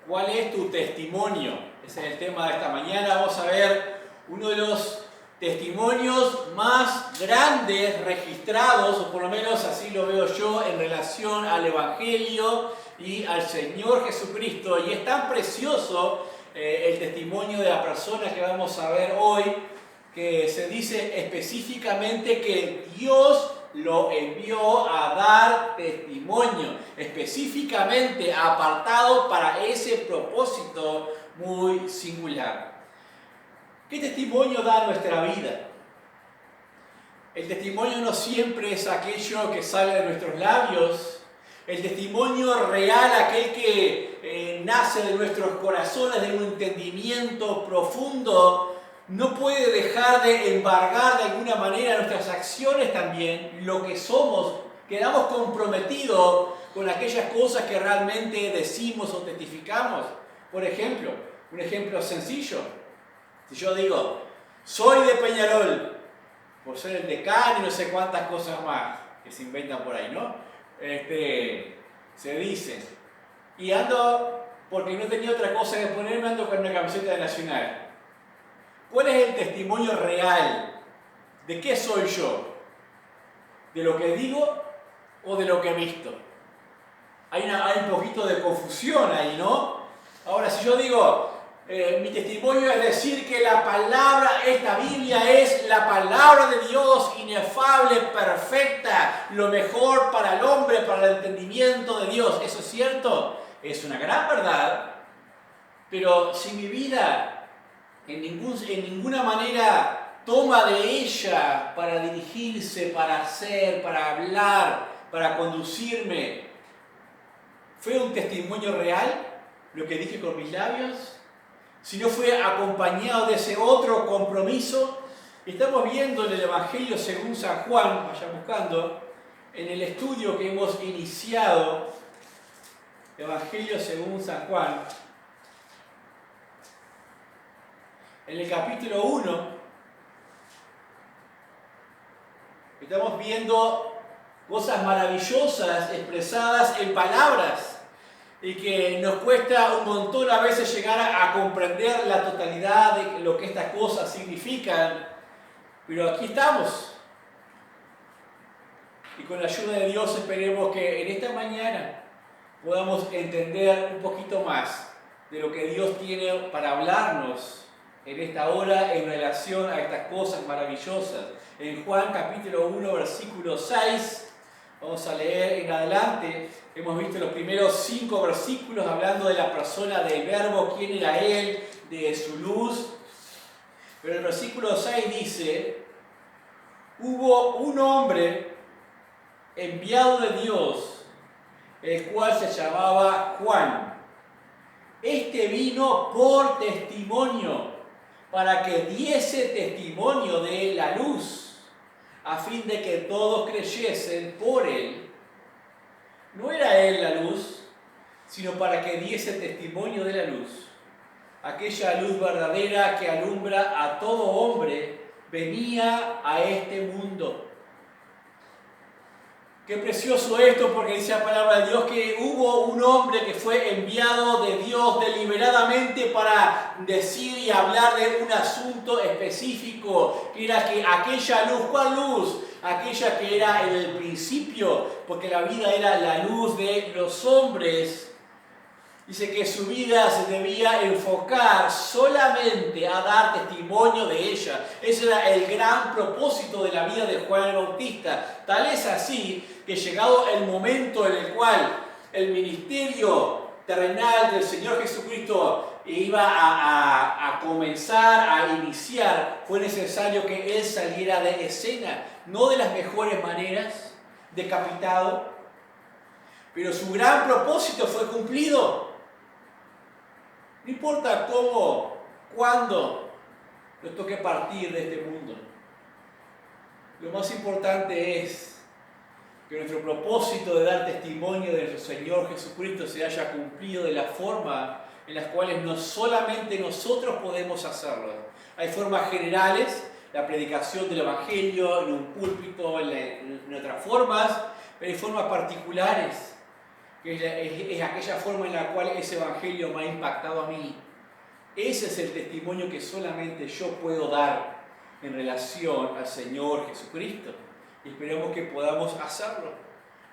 ¿Cuál es tu testimonio? Ese es el tema de esta mañana. Vamos a ver uno de los testimonios más grandes registrados, o por lo menos así lo veo yo, en relación al Evangelio y al Señor Jesucristo. Y es tan precioso el testimonio de la persona que vamos a ver hoy, que se dice específicamente que Dios lo envió a dar testimonio, específicamente apartado para ese propósito muy singular. ¿Qué testimonio da nuestra vida? El testimonio no siempre es aquello que sale de nuestros labios. El testimonio real, aquel que nace de nuestros corazones, de un entendimiento profundo, no puede dejar de embargar de alguna manera nuestras acciones también, lo que somos. Quedamos comprometidos con aquellas cosas que realmente decimos o testificamos. Por ejemplo, un ejemplo sencillo. Si yo digo, soy de Peñarol, por ser el decano y no sé cuántas cosas más que se inventan por ahí, ¿no? Se dice. Y ando, porque no tenía otra cosa que ponerme, ando con una camiseta de Nacional. ¿Cuál es el testimonio real? ¿De qué soy yo? ¿De lo que digo o de lo que he visto? Hay un poquito de confusión ahí, ¿no? Ahora, si yo digo, mi testimonio es decir que la palabra, esta Biblia es la palabra de Dios, inefable, perfecta, lo mejor para el hombre, para el entendimiento de Dios. ¿Eso es cierto? Es una gran verdad, pero si mi vida en ninguna manera toma de ella para dirigirse, para hacer, para hablar, para conducirme, ¿fue un testimonio real lo que dije con mis labios? Si no fue acompañado de ese otro compromiso. Estamos viendo en el Evangelio según San Juan, vaya buscando, en el estudio que hemos iniciado, Evangelio según San Juan, en el capítulo 1, estamos viendo cosas maravillosas expresadas en palabras y que nos cuesta un montón a veces llegar a comprender la totalidad de lo que estas cosas significan, pero aquí estamos. Y con la ayuda de Dios esperemos que en esta mañana podamos entender un poquito más de lo que Dios tiene para hablarnos en esta hora en relación a estas cosas maravillosas. En Juan capítulo 1, versículo 6, vamos a leer en adelante. Hemos visto los primeros 5 versículos hablando de la persona del Verbo, quién era Él, de su luz. Pero el versículo 6 dice, hubo un hombre enviado de Dios, el cual se llamaba Juan. Este vino por testimonio, para que diese testimonio de la luz, a fin de que todos creyesen por él. No era él la luz, sino para que diese testimonio de la luz. Aquella luz verdadera que alumbra a todo hombre venía a este mundo. Qué precioso esto, porque dice la palabra de Dios que hubo un hombre que fue enviado de Dios deliberadamente para decir y hablar de un asunto específico, que era que aquella luz, ¿cuál luz? Aquella que era en el principio, porque la vida era la luz de los hombres. Dice que su vida se debía enfocar solamente a dar testimonio de ella. Ese era el gran propósito de la vida de Juan el Bautista. Tal es así que llegado el momento en el cual el ministerio terrenal del Señor Jesucristo iba a comenzar, a iniciar, fue necesario que Él saliera de escena, no de las mejores maneras, decapitado, pero su gran propósito fue cumplido. No importa cómo, cuándo nos toque partir de este mundo. Lo más importante es que nuestro propósito de dar testimonio de nuestro Señor Jesucristo se haya cumplido de la forma en las cuales no solamente nosotros podemos hacerlo. Hay formas generales, la predicación del Evangelio en un púlpito, en otras formas, pero hay formas particulares que es aquella forma en la cual ese evangelio me ha impactado a mí. Ese es el testimonio que solamente yo puedo dar en relación al Señor Jesucristo. Y esperemos que podamos hacerlo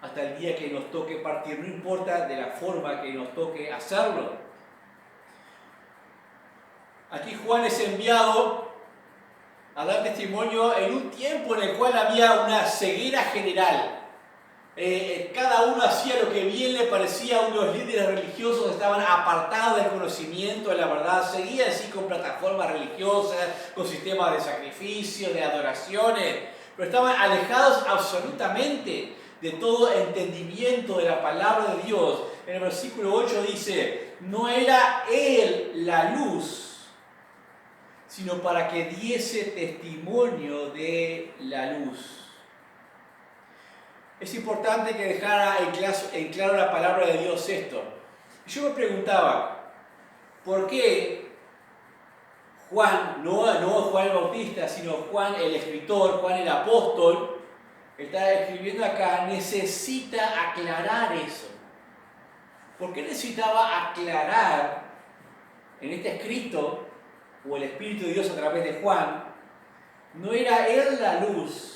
hasta el día que nos toque partir, no importa de la forma que nos toque hacerlo. Aquí Juan es enviado a dar testimonio en un tiempo en el cual había una ceguera general. Cada uno hacía lo que bien le parecía. Unos líderes religiosos estaban apartados del conocimiento de la verdad, seguían así con plataformas religiosas, con sistemas de sacrificio, de adoraciones, pero estaban alejados absolutamente de todo entendimiento de la palabra de Dios. En el versículo 8 dice: no era Él la luz, sino para que diese testimonio de la luz. Es importante que dejara en claro la palabra de Dios esto. Yo me preguntaba, ¿por qué Juan, no Juan el Bautista, sino Juan el escritor, Juan el apóstol, está escribiendo acá, necesita aclarar eso? ¿Por qué necesitaba aclarar en este escrito, o el Espíritu de Dios a través de Juan, no era Él la luz,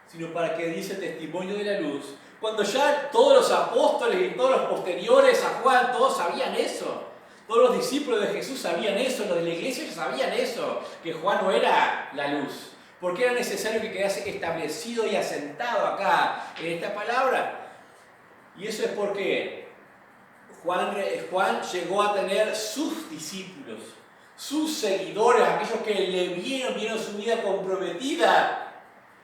sino para que diese testimonio de la luz, cuando ya todos los apóstoles y todos los posteriores a Juan, todos sabían eso? Todos los discípulos de Jesús sabían eso, los de la iglesia sabían eso, que Juan no era la luz. ¿Por qué era necesario que quedase establecido y asentado acá en esta palabra? Y eso es porque Juan llegó a tener sus discípulos, sus seguidores, aquellos que le vieron su vida comprometida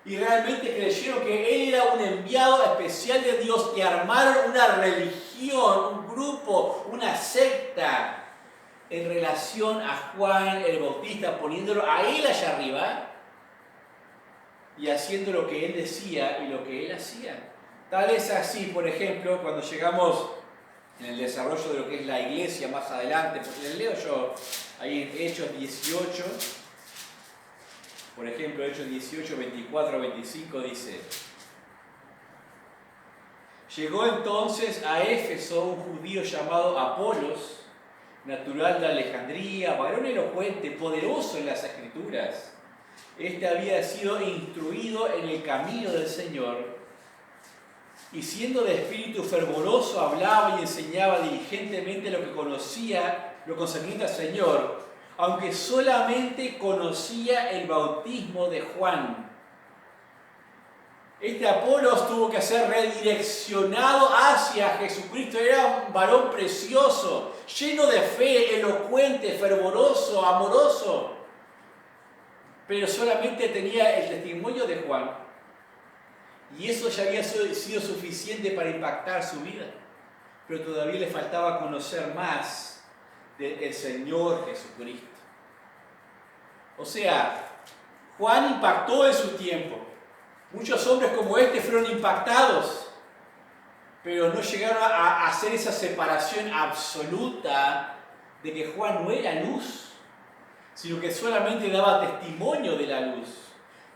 y realmente creyeron que él era un enviado especial de Dios, y armaron una religión, un grupo, una secta en relación a Juan el Bautista, poniéndolo a él allá arriba y haciendo lo que él decía y lo que él hacía. Tal es así, por ejemplo, cuando llegamos en el desarrollo de lo que es la iglesia más adelante, porque les leo yo ahí en Hechos 18, por ejemplo, Hechos 18, 24, 25 dice: llegó entonces a Éfeso un judío llamado Apolos, natural de Alejandría, varón elocuente, poderoso en las Escrituras. Este había sido instruido en el camino del Señor, y siendo de espíritu fervoroso hablaba y enseñaba diligentemente lo que conocía, lo concerniente al Señor, aunque solamente conocía el bautismo de Juan. Este Apolos tuvo que ser redireccionado hacia Jesucristo. Era un varón precioso, lleno de fe, elocuente, fervoroso, amoroso, pero solamente tenía el testimonio de Juan, y eso ya había sido suficiente para impactar su vida, pero todavía le faltaba conocer más del Señor Jesucristo. O sea, Juan impactó en su tiempo. Muchos hombres como este fueron impactados, pero no llegaron a hacer esa separación absoluta de que Juan no era luz, sino que solamente daba testimonio de la luz.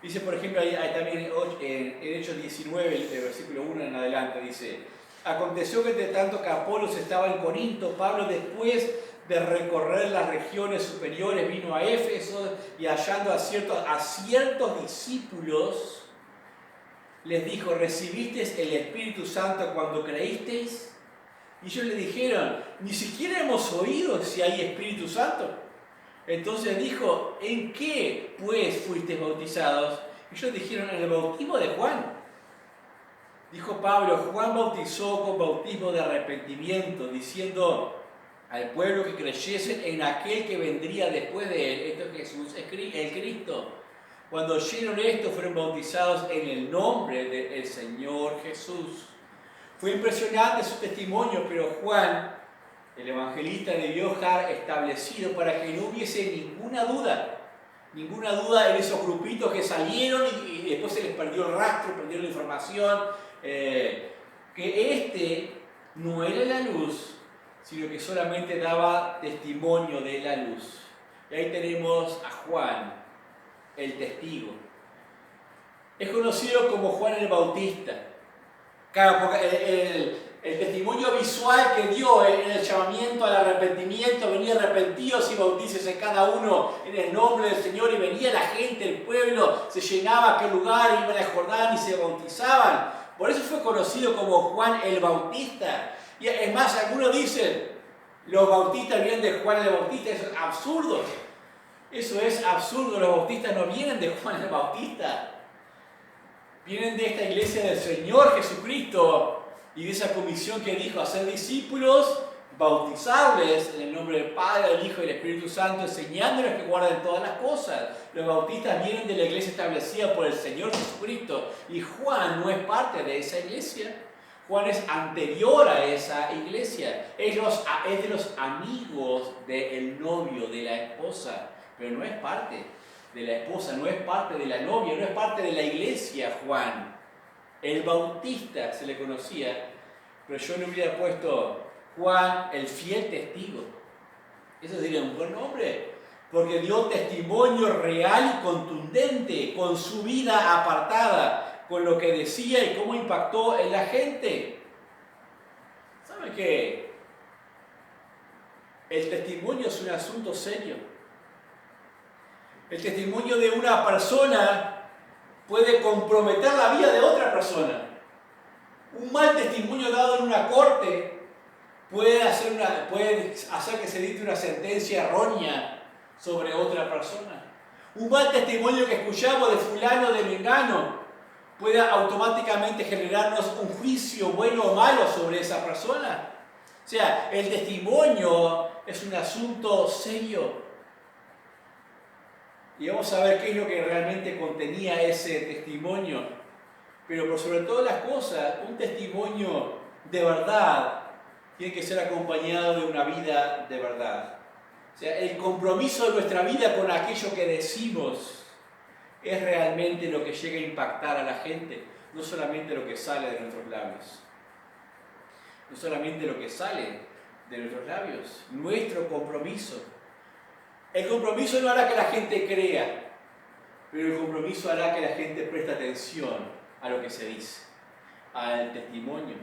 Dice, por ejemplo, ahí también en Hechos 19, el versículo 1 en adelante, dice: aconteció que entre tanto que Apolos estaba en Corinto, Pablo, después de recorrer las regiones superiores, vino a Éfeso, y hallando a ciertos discípulos, les dijo: ¿recibisteis el Espíritu Santo cuando creísteis? Y ellos le dijeron: ni siquiera hemos oído si hay Espíritu Santo. Entonces dijo: ¿en qué pues fuisteis bautizados? Ellos dijeron: en el bautismo de Juan. Dijo Pablo: Juan bautizó con bautismo de arrepentimiento, diciendo al pueblo que creyesen en aquel que vendría después de él, esto es Jesús, el Cristo. Cuando oyeron esto, fueron bautizados en el nombre del Señor Jesús. Fue impresionante su testimonio, pero Juan, el evangelista, debió dejar establecido para que no hubiese ninguna duda en esos grupitos que salieron y después se les perdió el rastro, perdieron la información, que este no era la luz, sino que solamente daba testimonio de la luz. Y ahí tenemos a Juan, el testigo. Es conocido como Juan el Bautista. Claro, porque El testimonio visual que dio en el llamamiento al arrepentimiento, venía arrepentidos y bautícese cada uno en el nombre del Señor, y venía la gente, el pueblo, se llenaba aquel lugar, iban al Jordán y se bautizaban. Por eso fue conocido como Juan el Bautista. Y es más, algunos dicen, los bautistas vienen de Juan el Bautista. Eso es absurdo. Eso es absurdo. Los bautistas no vienen de Juan el Bautista. Vienen de esta iglesia del Señor Jesucristo y de esa comisión que dijo, hacer discípulos, bautizarles en el nombre del Padre, del Hijo y del Espíritu Santo, enseñándoles que guarden todas las cosas. Los bautistas vienen de la iglesia establecida por el Señor Jesucristo, y Juan no es parte de esa iglesia. Juan es anterior a esa iglesia. Es de los amigos del novio, de la esposa, pero no es parte de la esposa, no es parte de la novia, no es parte de la iglesia. Juan el Bautista se le conocía, pero yo le hubiera puesto Juan el fiel testigo. Eso sería un buen nombre, porque dio testimonio real y contundente con su vida apartada, con lo que decía y cómo impactó en la gente. ¿Saben qué? El testimonio es un asunto serio. El testimonio de una persona puede comprometer la vida de otra persona. Un mal testimonio dado en una corte puede hacer que se dicte una sentencia errónea sobre otra persona. Un mal testimonio que escuchamos de fulano, de mengano, puede automáticamente generarnos un juicio bueno o malo sobre esa persona. O sea, el testimonio es un asunto serio. Y vamos a ver qué es lo que realmente contenía ese testimonio. Pero por sobre todas las cosas, un testimonio de verdad tiene que ser acompañado de una vida de verdad. O sea, el compromiso de nuestra vida con aquello que decimos es realmente lo que llega a impactar a la gente, no solamente lo que sale de nuestros labios. No solamente lo que sale de nuestros labios, nuestro compromiso. El compromiso no hará que la gente crea, pero el compromiso hará que la gente preste atención a lo que se dice, al testimonio.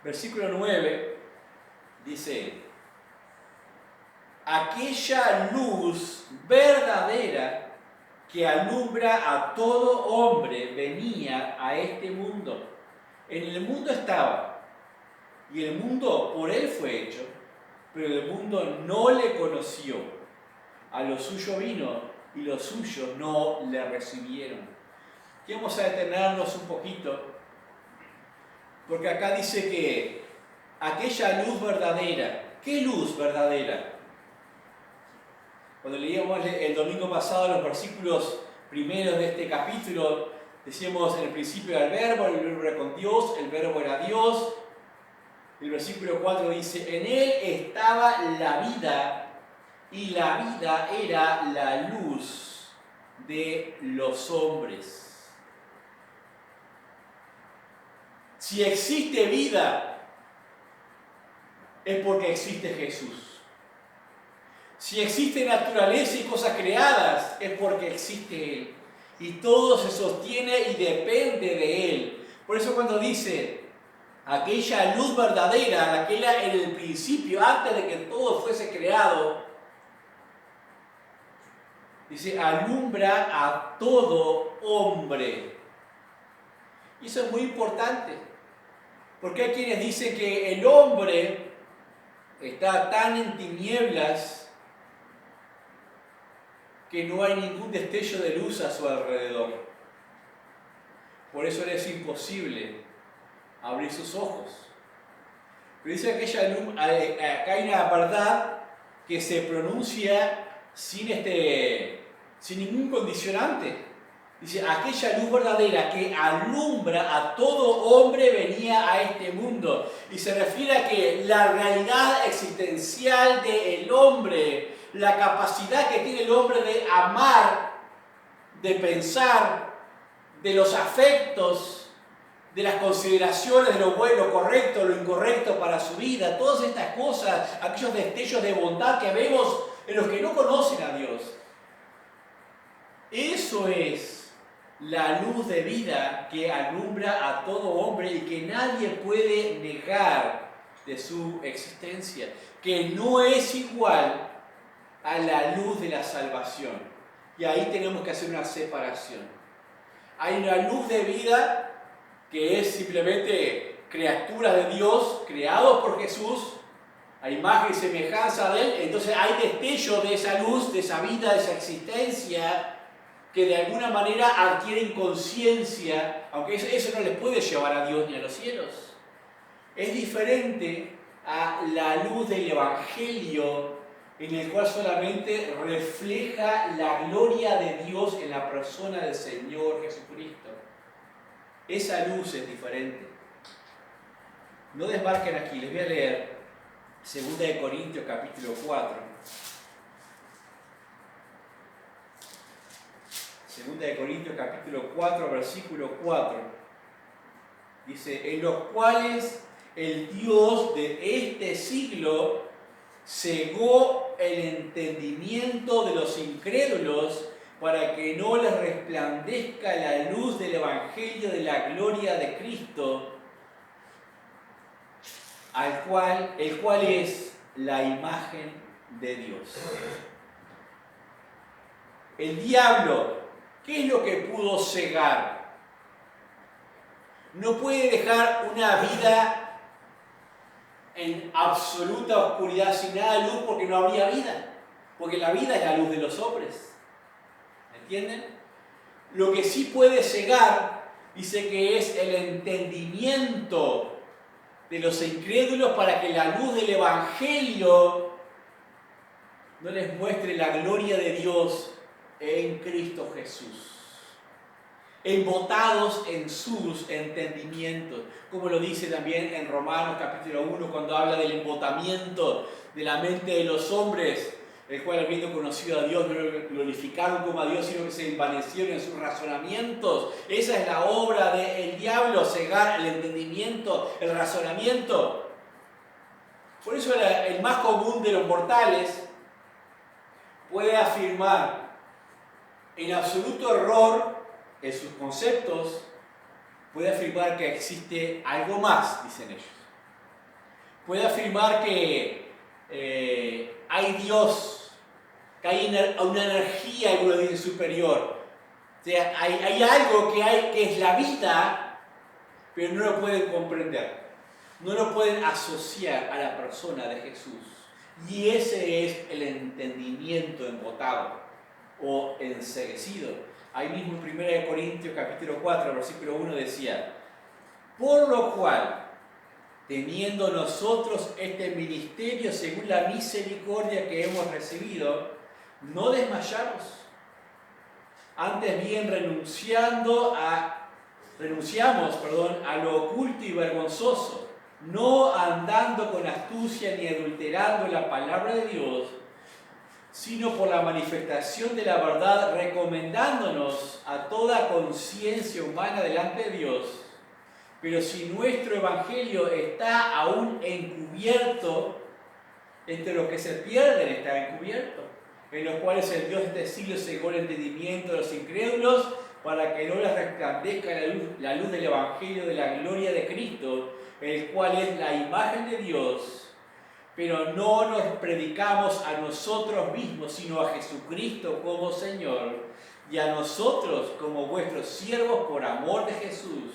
Versículo 9 dice: aquella luz verdadera que alumbra a todo hombre venía a este mundo. En el mundo estaba, y el mundo por él fue hecho, pero el mundo no le conoció. A lo suyo vino, y los suyos no le recibieron. Aquí vamos a detenernos un poquito, porque acá dice que aquella luz verdadera. ¿Qué luz verdadera? Cuando leíamos el domingo pasado los versículos primeros de este capítulo, decíamos: en el principio era el verbo era con Dios, el verbo era Dios. El versículo 4 dice: en él estaba la vida, y la vida era la luz de los hombres. Si existe vida, es porque existe Jesús. Si existe naturaleza y cosas creadas, es porque existe Él. Y todo se sostiene y depende de Él. Por eso cuando dice aquella luz verdadera, la que era en el principio, antes de que todo fuese creado, dice: alumbra a todo hombre. Y eso es muy importante, porque hay quienes dicen que el hombre está tan en tinieblas que no hay ningún destello de luz a su alrededor. Por eso le es imposible abrir sus ojos. Pero dice que acá hay una verdad que se pronuncia sin ningún condicionante. Dice: aquella luz verdadera que alumbra a todo hombre venía a este mundo. Y se refiere a que la realidad existencial del hombre, la capacidad que tiene el hombre de amar, de pensar, de los afectos, de las consideraciones de lo bueno, lo correcto, lo incorrecto para su vida, todas estas cosas, aquellos destellos de bondad que vemos en los que no conocen a Dios. Eso es la luz de vida que alumbra a todo hombre y que nadie puede negar de su existencia, que no es igual a la luz de la salvación. Y ahí tenemos que hacer una separación. Hay una luz de vida que es simplemente criatura de Dios, creados por Jesús, a imagen y semejanza de Él. Entonces hay destello de esa luz, de esa vida, de esa existencia, que de alguna manera adquieren conciencia, aunque eso no les puede llevar a Dios ni a los cielos. Es diferente a la luz del Evangelio, en el cual solamente refleja la gloria de Dios en la persona del Señor Jesucristo. Esa luz es diferente. No desmarquen aquí, les voy a leer 2 Corintios capítulo 4. 2 Corintios capítulo 4, versículo 4. Dice, en los cuales el Dios de este siglo cegó el entendimiento de los incrédulos para que no les resplandezca la luz del Evangelio de la gloria de Cristo, el cual es la imagen de Dios. El diablo, ¿qué es lo que pudo cegar? No puede dejar una vida en absoluta oscuridad sin nada de luz porque no habría vida. Porque la vida es la luz de los hombres. ¿Entienden? Lo que sí puede cegar, dice que es el entendimiento de los incrédulos para que la luz del Evangelio no les muestre la gloria de Dios en Cristo Jesús. Embotados en sus entendimientos, como lo dice también en Romanos capítulo 1, cuando habla del embotamiento de la mente de los hombres, el cual habiendo conocido a Dios no lo glorificaron como a Dios, sino que se envanecieron en sus razonamientos. Esa es la obra del diablo, cegar el entendimiento, el razonamiento. Por eso el más común de los mortales puede afirmar en absoluto error en sus conceptos, puede afirmar que existe algo más, dicen ellos. Puede afirmar que hay Dios, que hay una energía, algunos dicen, superior. O sea, hay algo que es la vida, pero no lo pueden comprender. No lo pueden asociar a la persona de Jesús. Y ese es el entendimiento embotado o enceguecido. Ahí mismo en 1 Corintios capítulo 4, versículo 1 decía, por lo cual, teniendo nosotros este ministerio según la misericordia que hemos recibido, no desmayamos, antes bien renunciamos a lo oculto y vergonzoso, no andando con astucia ni adulterando la palabra de Dios, sino por la manifestación de la verdad, recomendándonos a toda conciencia humana delante de Dios. Pero si nuestro evangelio está aún encubierto, entre los que se pierden está encubierto, en los cuales el Dios de este siglo cegó el entendimiento de los incrédulos, para que no les resplandezca la luz del evangelio de la gloria de Cristo, el cual es la imagen de Dios. Pero no nos predicamos a nosotros mismos, sino a Jesucristo como Señor, y a nosotros como vuestros siervos por amor de Jesús.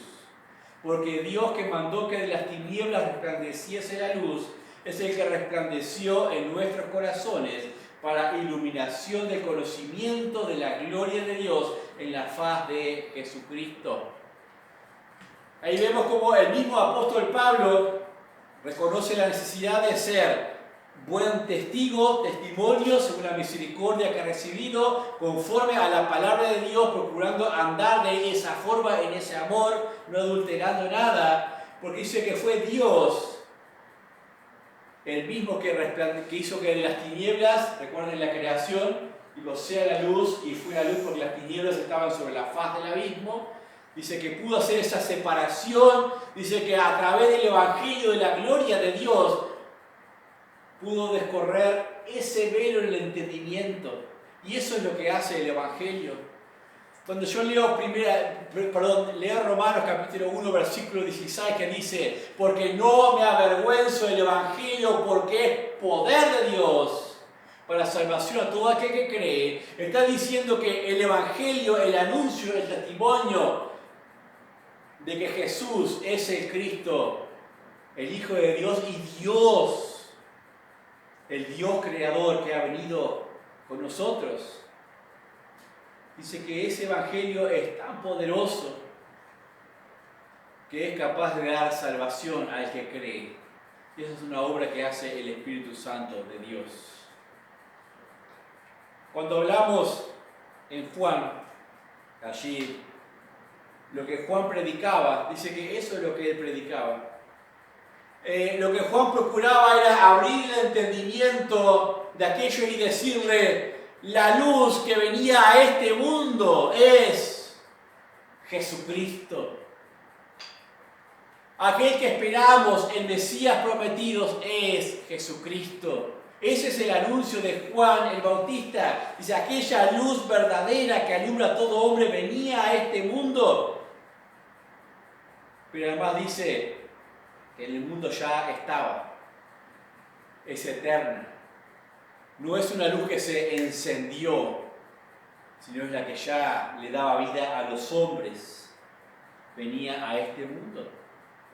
Porque Dios, que mandó que de las tinieblas resplandeciese la luz, es el que resplandeció en nuestros corazones para iluminación del conocimiento de la gloria de Dios en la faz de Jesucristo. Ahí vemos como el mismo apóstol Pablo reconoce la necesidad de ser buen testimonio según la misericordia que ha recibido, conforme a la palabra de Dios, procurando andar de esa forma, en ese amor, no adulterando nada, porque dice que fue Dios el mismo que hizo que de las tinieblas, recuerden la creación, digo, sea la luz, y fue la luz porque las tinieblas estaban sobre la faz del abismo. Dice que pudo hacer esa separación, dice que a través del Evangelio de la gloria de Dios pudo descorrer ese velo en el entendimiento. Y eso es lo que hace el Evangelio. Cuando yo leo leo Romanos capítulo 1, versículo 16, que dice, porque no me avergüenzo del Evangelio, porque es poder de Dios para salvación a todo aquel que cree, está diciendo que el Evangelio, el anuncio, el testimonio de que Jesús es el Cristo, el Hijo de Dios y Dios, el Dios creador que ha venido con nosotros. Dice que ese Evangelio es tan poderoso que es capaz de dar salvación al que cree. Y esa es una obra que hace el Espíritu Santo de Dios. Cuando hablamos en Juan, allí, lo que Juan predicaba, dice que eso es lo que él predicaba. Lo que Juan procuraba era abrir el entendimiento de aquellos y decirle, la luz que venía a este mundo es Jesucristo. Aquel que esperamos, el Mesías prometido, es Jesucristo. Ese es el anuncio de Juan el Bautista. Dice, aquella luz verdadera que alumbra a todo hombre venía a este mundo. Pero además dice que en el mundo ya estaba. Es eterna. No es una luz que se encendió, sino es la que ya le daba vida a los hombres. Venía a este mundo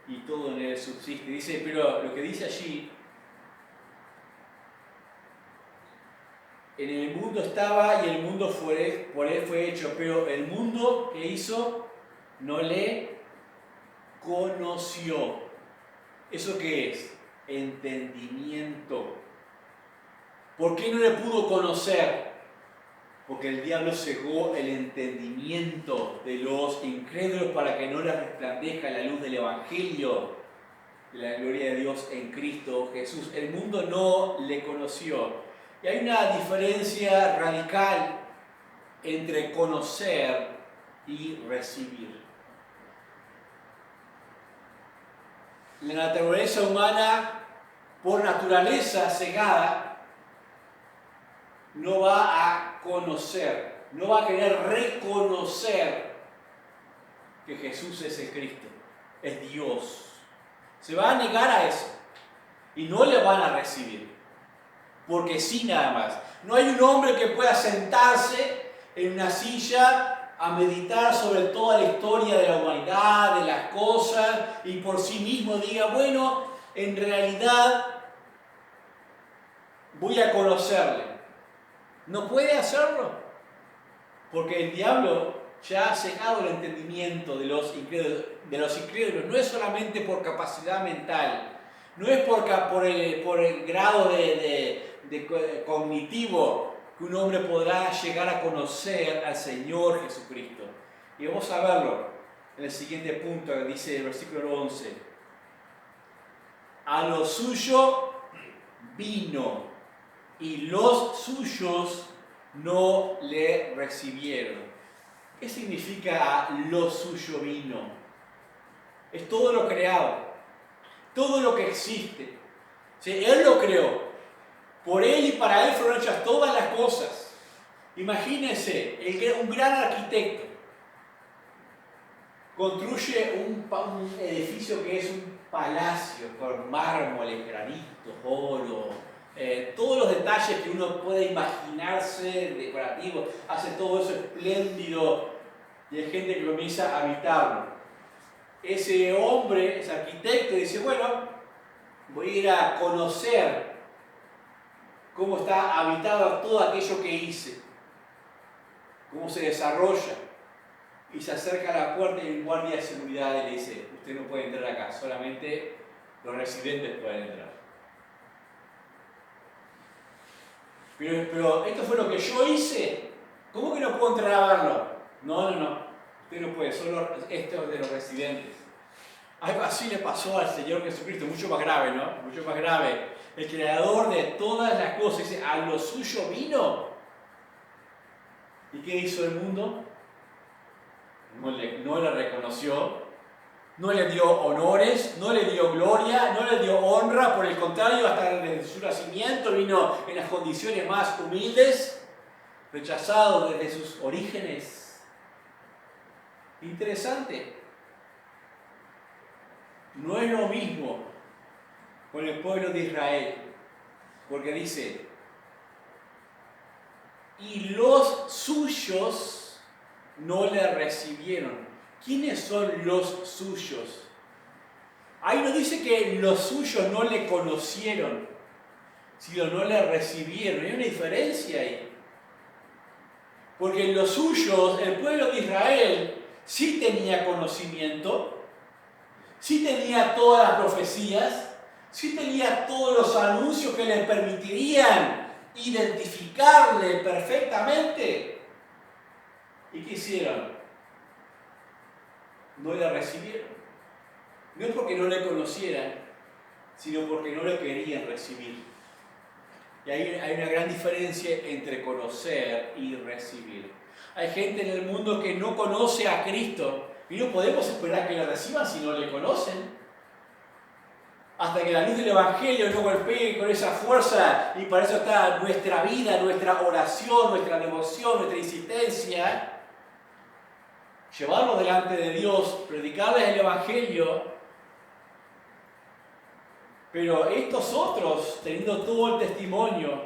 y todo en él subsiste. Dice, pero lo que dice allí, en el mundo estaba y el mundo por él fue hecho, pero el mundo que hizo no le conoció. ¿Eso qué es? Entendimiento. ¿Por qué no le pudo conocer? Porque el diablo cegó el entendimiento de los incrédulos para que no les resplandezca la luz del Evangelio, de la gloria de Dios en Cristo Jesús. El mundo no le conoció. Y hay una diferencia radical entre conocer y recibir. La naturaleza humana, por naturaleza cegada, no va a conocer, no va a querer reconocer que Jesús es el Cristo, es Dios. Se va a negar a eso y no le van a recibir, porque sí nada más. No hay un hombre que pueda sentarse en una silla a meditar sobre toda la historia de la humanidad, de las cosas, y por sí mismo diga, bueno, en realidad voy a conocerle. No puede hacerlo, porque el diablo ya ha cegado el entendimiento de los incrédulos. No es solamente por capacidad mental, no es por el grado de cognitivo que un hombre podrá llegar a conocer al Señor Jesucristo. Y vamos a verlo en el siguiente punto, que dice el versículo 11. A lo suyo vino, y los suyos no le recibieron. ¿Qué significa a lo suyo vino? Es todo lo creado, todo lo que existe. ¿Sí? Él lo creó. Por él y para él fueron hechas todas las cosas. Imagínense, un gran arquitecto construye un edificio que es un palacio con mármoles, granitos, oro, todos los detalles que uno puede imaginarse decorativos, hace todo eso espléndido y hay gente que comienza a habitarlo. Ese hombre, ese arquitecto, dice, bueno, voy a ir a conocer cómo está habitado todo aquello que hice, cómo se desarrolla. Y se acerca a la puerta y el guardia de seguridad le dice, usted no puede entrar acá, solamente los residentes pueden entrar. Pero esto fue lo que yo hice, ¿cómo que no puedo entrar a verlo? No, usted no puede, solo esto es de los residentes. Algo así le pasó al Señor Jesucristo, mucho más grave, ¿no? Mucho más grave. El creador de todas las cosas, dice, a lo suyo vino. ¿Y qué hizo el mundo? No le reconoció, no le dio honores, no le dio gloria, no le dio honra, por el contrario, hasta desde su nacimiento vino en las condiciones más humildes, rechazado desde sus orígenes. Interesante. No es lo mismo con el pueblo de Israel, porque dice, y los suyos no le recibieron. ¿Quiénes son los suyos? Ahí no dice que los suyos no le conocieron, sino no le recibieron. Hay una diferencia ahí. Porque los suyos, el pueblo de Israel, sí tenía conocimiento, sí tenía todas las profecías, sí tenía todos los anuncios que les permitirían identificarle perfectamente. ¿Y qué hicieron? No le recibieron. No es porque no le conocieran, sino porque no le querían recibir. Y ahí hay una gran diferencia entre conocer y recibir. Hay gente en el mundo que no conoce a Cristo y no podemos esperar que le reciban si no le conocen. Hasta que la luz del Evangelio no golpee con esa fuerza, y para eso está nuestra vida, nuestra oración, nuestra devoción, nuestra insistencia. Llevarlos delante de Dios, predicarles el Evangelio. Pero estos otros, teniendo todo el testimonio,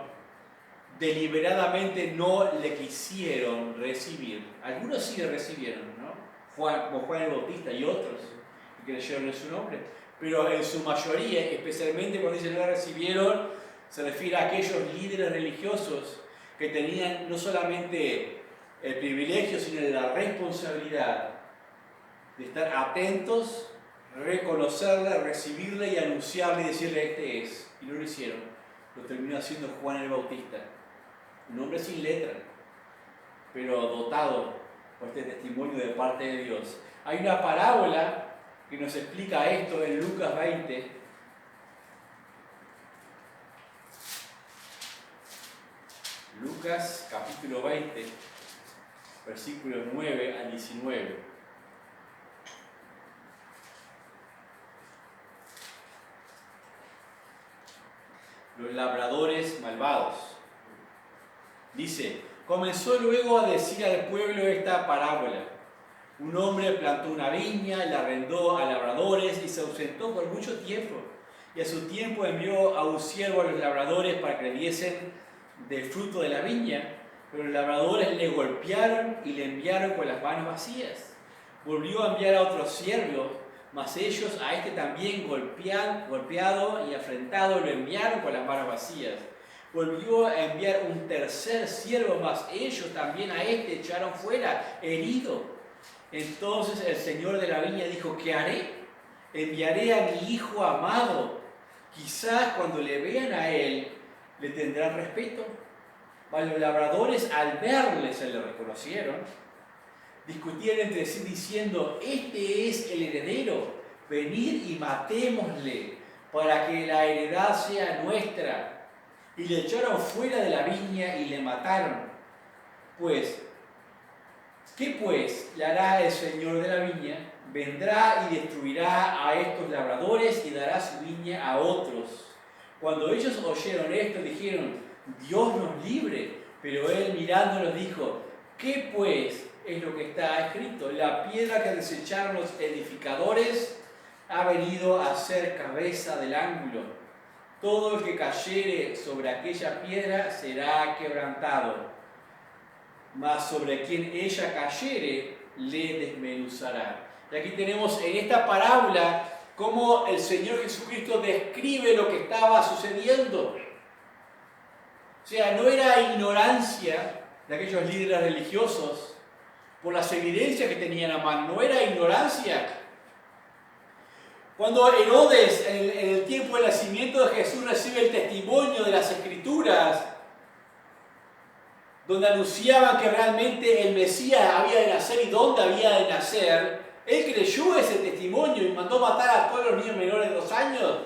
deliberadamente no le quisieron recibir. Algunos sí le recibieron, ¿no? Como Juan el Bautista y otros que creyeron en su nombre. Pero en su mayoría, especialmente cuando dice no le recibieron, se refiere a aquellos líderes religiosos que tenían no solamente el privilegio, sino la responsabilidad de estar atentos, reconocerla, recibirla y anunciarle y decirle este es. Y no lo hicieron. Lo terminó haciendo Juan el Bautista. Un hombre sin letra, pero dotado por este testimonio de parte de Dios. Hay una parábola que nos explica esto en Lucas 20. Lucas capítulo 20, versículos 9 al 19. Los labradores malvados. Dice, comenzó luego a decir al pueblo esta parábola. Un hombre plantó una viña, la arrendó a labradores y se ausentó por mucho tiempo. Y a su tiempo envió a un siervo a los labradores para que le diesen del fruto de la viña. Pero los labradores le golpearon y le enviaron con las manos vacías. Volvió a enviar a otro siervo, mas ellos a este también golpeado y afrentado lo enviaron con las manos vacías. Volvió a enviar un tercer siervo, mas ellos también a este echaron fuera, herido. Entonces el señor de la viña dijo, ¿qué haré? Enviaré a mi hijo amado. Quizás cuando le vean a él, le tendrán respeto. Mas los labradores al verle se le reconocieron. Discutían entre sí diciendo, este es el heredero, venid y matémosle para que la heredad sea nuestra. Y le echaron fuera de la viña y le mataron. ¿Qué pues le hará el señor de la viña? Vendrá y destruirá a estos labradores y dará su viña a otros. Cuando ellos oyeron esto, dijeron, Dios nos libre. Pero él mirándolos dijo, ¿qué pues es lo que está escrito? La piedra que desecharon los edificadores ha venido a ser cabeza del ángulo. Todo el que cayere sobre aquella piedra será quebrantado, mas sobre quien ella cayere le desmenuzará. Y aquí tenemos en esta parábola cómo el Señor Jesucristo describe lo que estaba sucediendo. O sea, no era ignorancia de aquellos líderes religiosos por las evidencias que tenían a mano, no era ignorancia. Cuando Herodes, en el tiempo del nacimiento de Jesús, recibe el testimonio de las Escrituras, donde anunciaban que realmente el Mesías había de nacer y dónde había de nacer, él creyó ese testimonio y mandó matar a todos los niños menores de 2 años.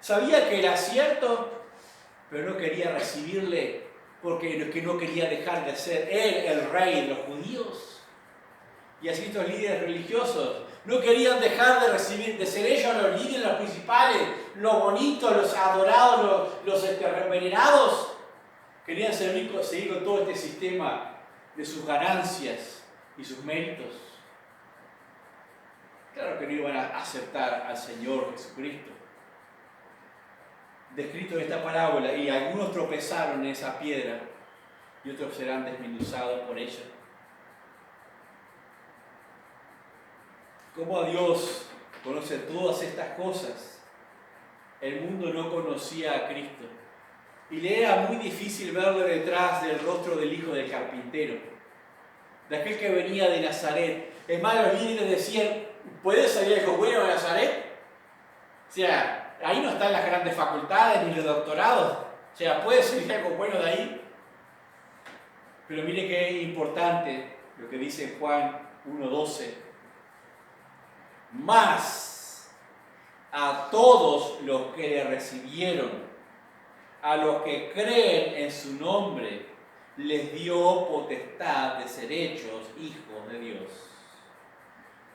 Sabía que era cierto, pero no quería recibirle porque no quería dejar de ser él el rey de los judíos. Y así estos líderes religiosos no querían dejar de recibir, de ser ellos los líderes, los principales, los bonitos, los adorados, los venerados. Querían seguir con todo este sistema de sus ganancias y sus méritos. Claro que no iban a aceptar al Señor Jesucristo. Descrito en esta parábola, y algunos tropezaron en esa piedra y otros serán desmenuzados por ella. Como Dios conoce todas estas cosas, el mundo no conocía a Cristo y le era muy difícil verle detrás del rostro del hijo del carpintero, de aquel que venía de Nazaret. Es más, los líderes decían: ¿puede salir algo bueno de Nazaret? O sea, ahí no están las grandes facultades ni los doctorados. O sea, ¿puede salir algo bueno de ahí? Pero mire qué importante lo que dice Juan 1:12. Mas a todos los que le recibieron, a los que creen en su nombre, les dio potestad de ser hechos hijos de Dios,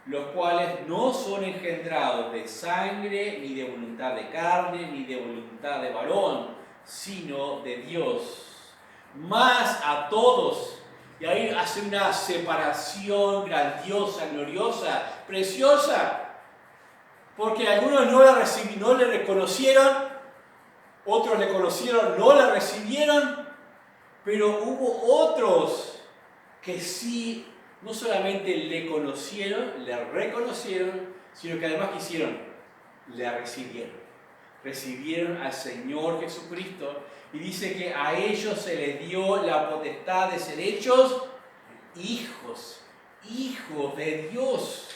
los cuales no son engendrados de sangre, ni de voluntad de carne, ni de voluntad de varón, sino de Dios. Mas a todos, y ahí hace una separación grandiosa, gloriosa, preciosa, porque algunos no le reconocieron, otros le conocieron, no le recibieron, pero hubo otros que sí, no solamente le conocieron, le reconocieron, sino que además ¿qué hicieron? Le recibieron. Recibieron al Señor Jesucristo, y dice que a ellos se les dio la potestad de ser hechos hijos de Dios.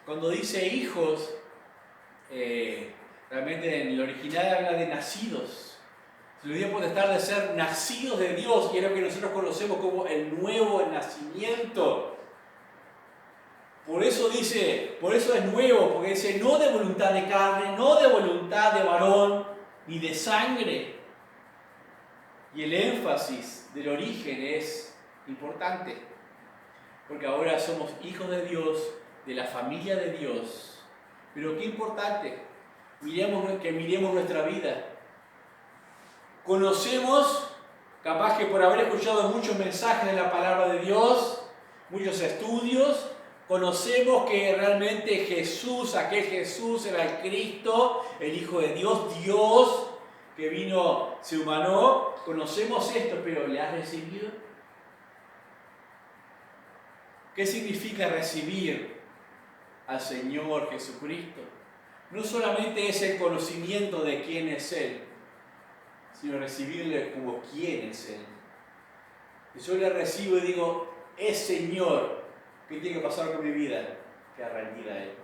Cuando dice hijos, realmente en el original habla de nacidos. Se les dio potestad de ser nacidos de Dios, y es lo que nosotros conocemos como el nuevo nacimiento. Por eso es nuevo, porque dice no de voluntad de carne, no de voluntad de varón, ni de sangre. Y el énfasis del origen es importante, porque ahora somos hijos de Dios, de la familia de Dios. Pero qué importante, miremos nuestra vida. Conocemos, capaz que por haber escuchado muchos mensajes de la palabra de Dios, muchos estudios, conocemos que realmente Jesús, aquel Jesús era el Cristo, el Hijo de Dios, Dios que vino, se humanó. Conocemos esto, pero ¿le has recibido? ¿Qué significa recibir al Señor Jesucristo? No solamente es el conocimiento de quién es Él, sino recibirle como quién es Él. Y yo le recibo y digo: es Señor, ¿qué tiene que pasar con mi vida? Que rendir a Él.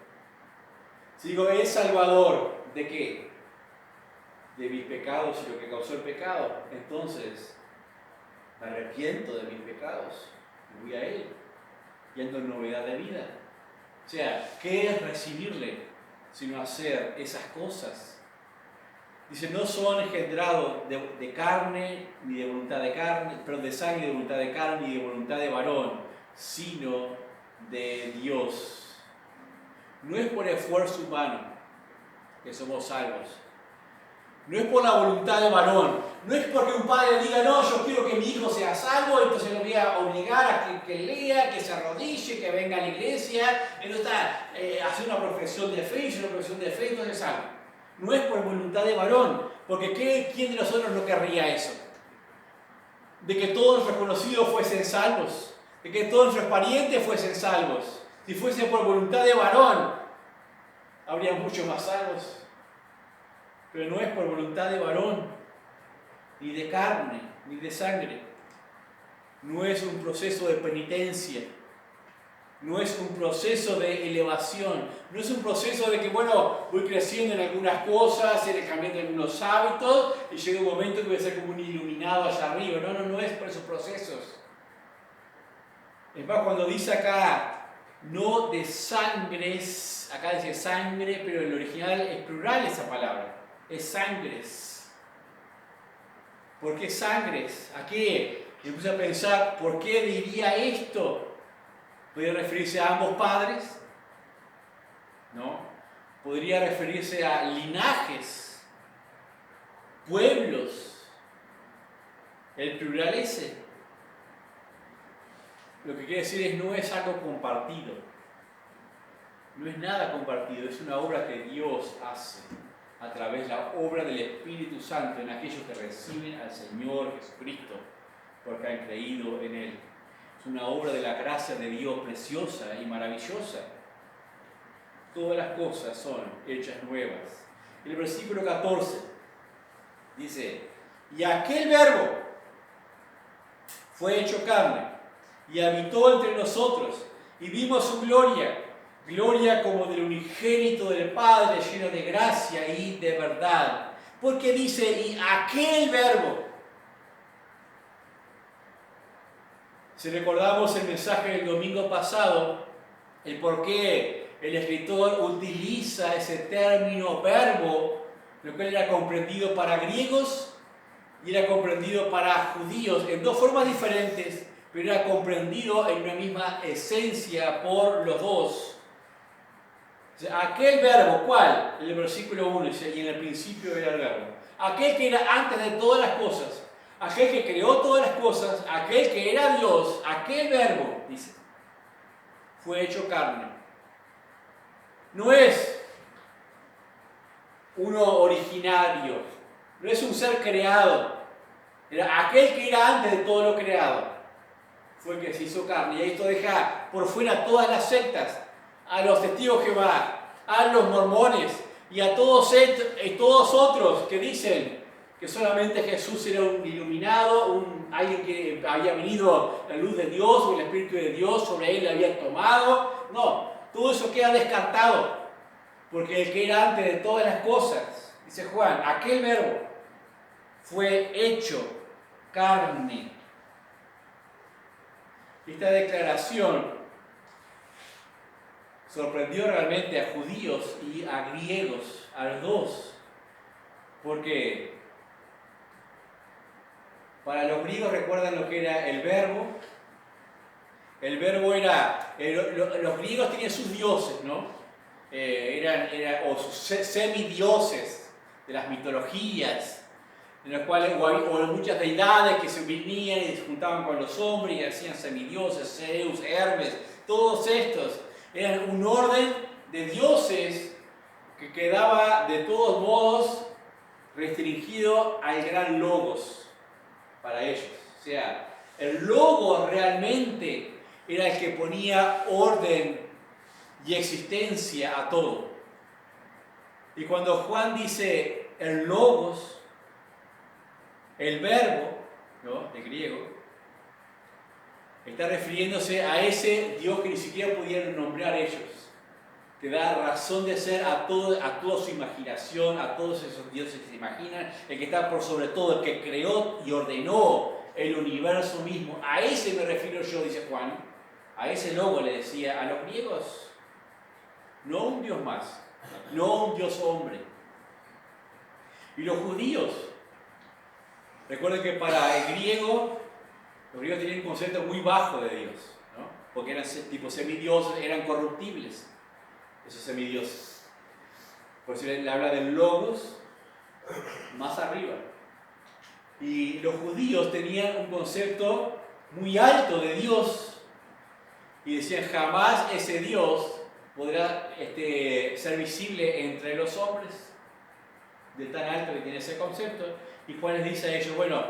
Si digo: es Salvador, ¿de qué? De mis pecados y lo que causó el pecado. Entonces, me arrepiento de mis pecados y voy a Él, y ando en novedad de vida. O sea, ¿qué es recibirle? Sino hacer esas cosas. Dice: no son engendrados de carne, ni de voluntad de carne, pero de sangre, de voluntad de carne, ni de voluntad de varón, sino de Dios. No es por esfuerzo humano que somos salvos. No es por la voluntad de varón. No es porque un padre diga: no, yo quiero que mi hijo sea salvo, entonces lo voy a obligar a que lea, que se arrodille, que venga a la iglesia. Él no está haciendo una profesión de fe, hizo una profesión de fe, entonces es salvo. No es por voluntad de varón, porque ¿quién de nosotros no querría eso? De que todos nuestros conocidos fuesen salvos, de que todos nuestros parientes fuesen salvos. Si fuese por voluntad de varón, habría muchos más salvos. Pero no es por voluntad de varón, ni de carne, ni de sangre. No es un proceso de penitencia. No es un proceso de elevación. No es un proceso de que, bueno, voy creciendo en algunas cosas, iré cambiando algunos hábitos, y llega un momento que voy a ser como un iluminado allá arriba. No es por esos procesos. Es más, cuando dice acá, no de sangres, acá dice sangre, pero en el original es plural esa palabra. Es sangres. ¿Por qué sangres? ¿A qué? Y me puse a pensar, ¿por qué diría esto? ¿Podría referirse a ambos padres? ¿No? Podría referirse a linajes, pueblos. El plural ese. Lo que quiere decir es no es algo compartido. no es nada compartido, es una obra que Dios hace a través de la obra del Espíritu Santo en aquellos que reciben al Señor Jesucristo porque han creído en Él. Es una obra de la gracia de Dios preciosa y maravillosa. Todas las cosas son hechas nuevas. El versículo 14 dice: y aquel Verbo fue hecho carne y habitó entre nosotros, y vimos su gloria, gloria como del unigénito del Padre, lleno de gracia y de verdad. Porque dice, y aquel Verbo. Si recordamos el mensaje del domingo pasado, el por qué el escritor utiliza ese término verbo, lo cual era comprendido para griegos y era comprendido para judíos en dos formas diferentes, pero era comprendido en una misma esencia por los dos. O sea, aquel verbo, ¿cuál? En el versículo 1 dice, y en el principio era el verbo. Aquel que era antes de todas las cosas, aquel que creó todas las cosas, aquel que era Dios, aquel verbo, dice, fue hecho carne. No es uno originario, no es un ser creado. Era aquel que era antes de todo lo creado, fue el que se hizo carne. Y esto deja por fuera todas las sectas, a los testigos de Jehová, a los mormones y a todos otros que dicen que solamente Jesús era un iluminado, alguien que había venido la luz de Dios o el Espíritu de Dios sobre él le había tomado. No, todo eso queda descartado, porque el que era antes de todas las cosas, dice Juan, aquel verbo fue hecho carne. Esta declaración sorprendió realmente a judíos y a griegos, a los dos, porque para los griegos recuerdan lo que era el verbo. El verbo era, los griegos tenían sus dioses, ¿no? O sus semidioses de las mitologías, en los cuales o muchas deidades que se venían y se juntaban con los hombres y hacían semidioses, Zeus, Hermes, todos estos eran un orden de dioses que quedaba de todos modos restringido al gran logos para ellos. O sea, el logos realmente era el que ponía orden y existencia a todo. Y cuando Juan dice el logos, el verbo, ¿no?, de griego, está refiriéndose a ese Dios que ni siquiera pudieron nombrar ellos, que da razón de ser a toda su imaginación, a todos esos dioses que se imaginan, el que está por sobre todo, el que creó y ordenó el universo mismo. A ese me refiero yo, dice Juan, a ese logo le decía a los griegos, no un Dios más, no un Dios hombre. Y los judíos, recuerden que para el griego, los griegos tenían un concepto muy bajo de Dios, ¿no? Porque eran tipo semidioses, eran corruptibles, esos semidioses. Por eso le habla del logos más arriba. Y los judíos tenían un concepto muy alto de Dios y decían, jamás ese Dios podrá ser visible entre los hombres, de tan alto que tiene ese concepto. Y Juan les dice a ellos, bueno,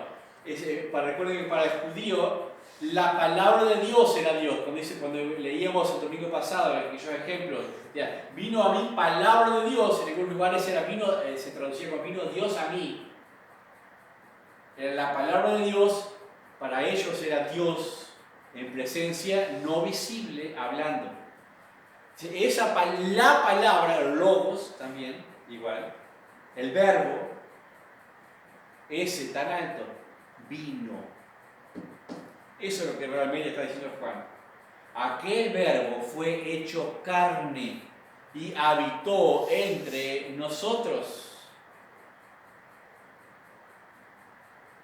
recuerden que para el judío la palabra de Dios era Dios. Cuando leíamos el domingo pasado aquellos ejemplos, vino a mí palabra de Dios, en algunos lugares se traducía como vino Dios a mí. La palabra de Dios para ellos era Dios en presencia no visible hablando. La palabra, el logos también, igual, el verbo, ese tan alto, vino. Eso es lo que realmente está diciendo Juan. Aquel verbo fue hecho carne y habitó entre nosotros.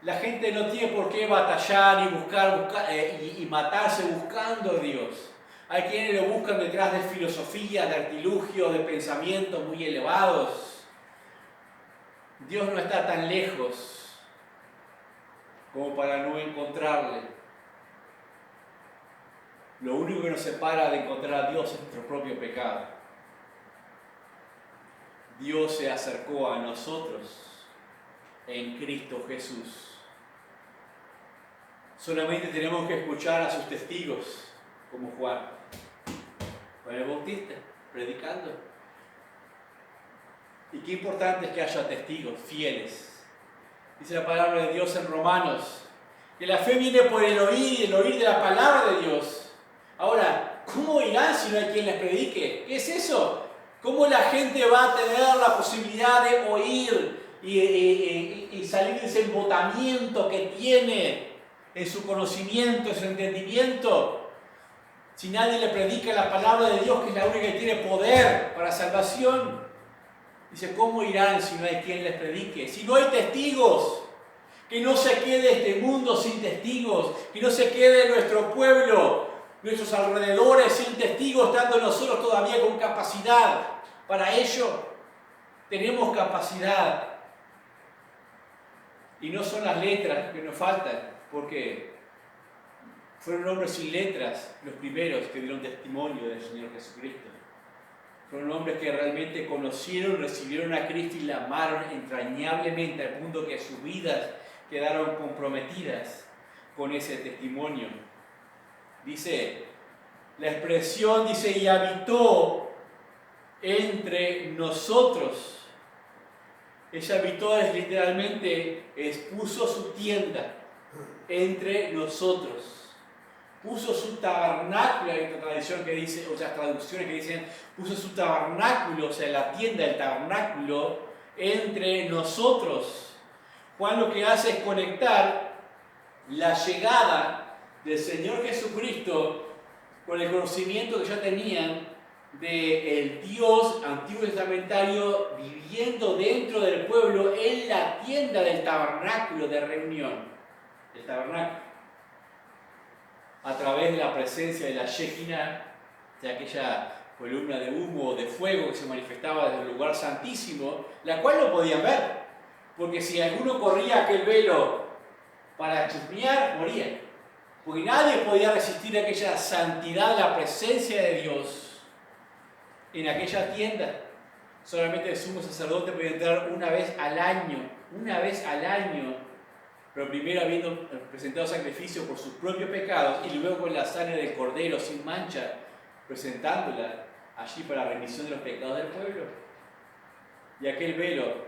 La gente no tiene por qué batallar y buscar y matarse buscando a Dios. Hay quienes lo buscan detrás de filosofías, de artilugios, de pensamientos muy elevados. Dios no está tan lejos como para no encontrarle. Lo único que nos separa de encontrar a Dios es nuestro propio pecado. Dios se acercó a nosotros en Cristo Jesús. Solamente tenemos que escuchar a sus testigos, como Juan el Bautista, predicando. Y qué importante es que haya testigos fieles. Dice la palabra de Dios en Romanos, que la fe viene por el oír y el oír de la palabra de Dios. Ahora, ¿cómo irán si no hay quien les predique? ¿Qué es eso? ¿Cómo la gente va a tener la posibilidad de oír y salir de ese embotamiento que tiene en su conocimiento, en su entendimiento? Si nadie le predica la palabra de Dios, que es la única que tiene poder para salvación. Dice, ¿cómo irán si no hay quien les predique? Si no hay testigos, que no se quede este mundo sin testigos, que no se quede nuestro pueblo, nuestros alrededores sin testigos, estando nosotros todavía con capacidad. Para ello tenemos capacidad. Y no son las letras que nos faltan, porque fueron hombres sin letras los primeros que dieron testimonio del Señor Jesucristo. Fueron hombres que realmente conocieron, recibieron a Cristo y le amaron entrañablemente, al punto que sus vidas quedaron comprometidas con ese testimonio. Dice, la expresión dice, y habitó entre nosotros. Ella habitó es literalmente, puso su tienda entre nosotros. Puso su tabernáculo, hay otra tradición que dice, otras traducciones que dicen, puso su tabernáculo, o sea, la tienda del tabernáculo, entre nosotros. Juan lo que hace es conectar la llegada del Señor Jesucristo con el conocimiento que ya tenían del Dios antiguo testamentario viviendo dentro del pueblo en la tienda del tabernáculo de reunión. El tabernáculo. A través de la presencia de la Shekinah, de aquella columna de humo o de fuego que se manifestaba desde el lugar santísimo, la cual no podían ver, porque si alguno corría aquel velo para chusmear, moría, porque nadie podía resistir aquella santidad, la presencia de Dios en aquella tienda. Solamente el sumo sacerdote podía entrar una vez al año, pero primero habiendo presentado sacrificio por sus propios pecados y luego con la sangre del cordero sin mancha, presentándola allí para la remisión de los pecados del pueblo. Y aquel velo